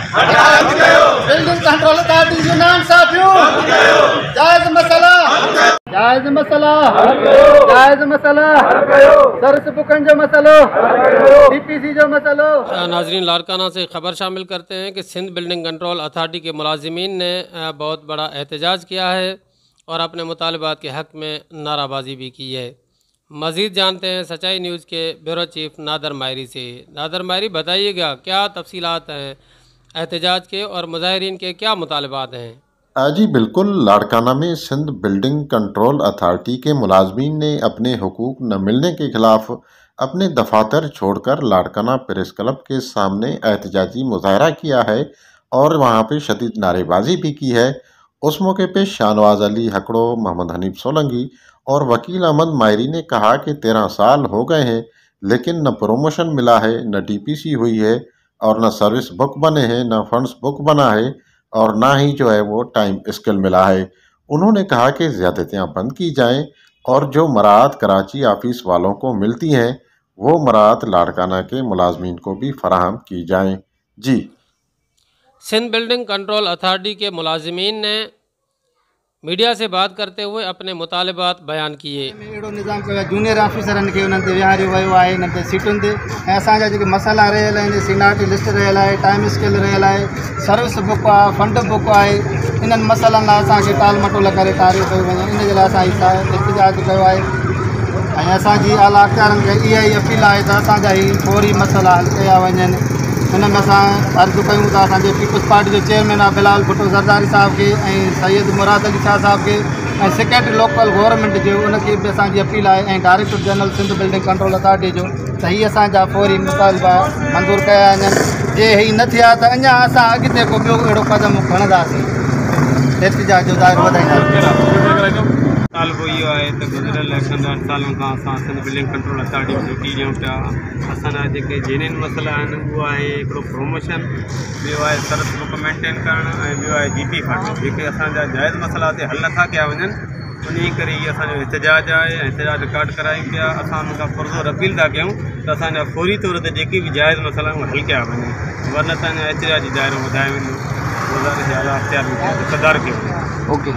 Building control authority जो नाम साफियो जायज मसला सर्विस बुकन जो मसलो डीपीसी जो मसलो। नाजरीन, लाड़काना से खबर शामिल करते हैं कि सिंध बिल्डिंग कंट्रोल अथॉरिटी के मुलाजिमीन ने बहुत बड़ा एहतजाज किया है और अपने मुतालबात के हक़ में नाराबाजी भी की है। मज़ीद जानते हैं सच्चाई न्यूज़ के ब्यूरो चीफ नादर मायरी से। नादर मायरी, बताइएगा क्या तफसीलात हैं एहतजाज के और मुजाहिरीन के क्या मुतालबात हैं? जी बिल्कुल, लाड़काना में सिंध बिल्डिंग कंट्रोल अथॉरिटी के मुलाजमीन ने अपने हुकूक न मिलने के खिलाफ अपने दफातर छोड़कर लाड़काना प्रेस क्लब के सामने एहतजाजी मुजाहरा किया है और वहां पे शदीद नारेबाजी भी की है। उस मौके पे शाहनवाज अली हकड़ो, मोहम्मद हनीफ सोलंकी और वकील अहमद मायरी ने कहा कि 13 साल हो गए हैं लेकिन न प्रमोशन मिला है, न डीपीसी हुई है और न सर्विस बुक बने हैं, न फंड्स बुक बना है और ना ही जो है वो टाइम स्केल मिला है। उन्होंने कहा कि ज़्यादतियाँ बंद की जाएं और जो मराहत कराची ऑफिस वालों को मिलती हैं वो मराहत लाड़काना के मुलाजमीन को भी फराहम की जाएं। जी, सिंध बिल्डिंग कंट्रोल अथॉरिटी के मुलाजिमीन ने मीडिया से बात करते हुए अपने मुतालबात बयान किए। अहिड़ो निज़ाम कयो आहे जूनियर ऑफिसरनि खे उन्हनि ते विहारियो वियो आहे, हिन ते सीटुनि ते। ऐं असांजा जेके मसइला रहियल आहिनि, सीनियरिटी लिस्ट रहियल आहे, टाइम स्केल रहियल आहे, सर्विस बुक आहे, फंड बुक आहे, इन्हनि मसइलनि लाइ असांखे टाल मटोल करे टारियो कयो वञे। इन जे लाइ असां एहतजाज कयो आहे ऐं असांजी आला अख़्तियारनि खे इहा ई अपील आहे त असांजा ही फौरी मसइला हल कया वञनि। हिन में असां अर्ज़ु कयूं था असांजे पीपल्स पार्टी जो चेयरमैन आहे बिलाल भुट्टो ज़रदारी साहब खे ऐं सैयद मुराद अली शाह साहब खे ऐं सेक्रेटरी लोकल गवर्नमेंट जो उनखे बि असांजी अपील आहे ऐं director general Sindh building control authority जो त हीअ असांजा फौरी मुतालबा मंज़ूर कया वञनि। जे ही न थिया त अञा असां अॻिते को ॿियो अहिड़ो क़दम खणंदासीं, एहतजाज जो दायरो वधाईंदासीं। तालबो इहो आहे त गुज़िरियल 15 सालनि खां असां सिंध बिल्डिंग कंट्रोल अथॉरिटी में ड्यूटी ॾियूं पिया। असांजा जेके जेन्युइन मसइला आहिनि उहो आहे हिकिड़ो प्रमोशन, ॿियो आहे सर्विस बुक मेंटेन करणु ऐं ॿियो आहे जीपी फंड। जेके असांजा जाइज़ मसइला ते हल नथा कया वञनि उन करे इहो असांजो एहतजाज आहे ऐं एहतजाज रिकॉर्ड करायूं पिया। असां उन खां पुरज़ोर अपील था कयूं त असांजा फौरी तौर ते जेके बि जाइज़ मसइला आहिनि उहे हल कया वञनि, वरना असांजा एहतजाजी दाइरो वधाए वेंदो। गुज़ारिश आला अख़्तियार में क़दार कयो। ओके।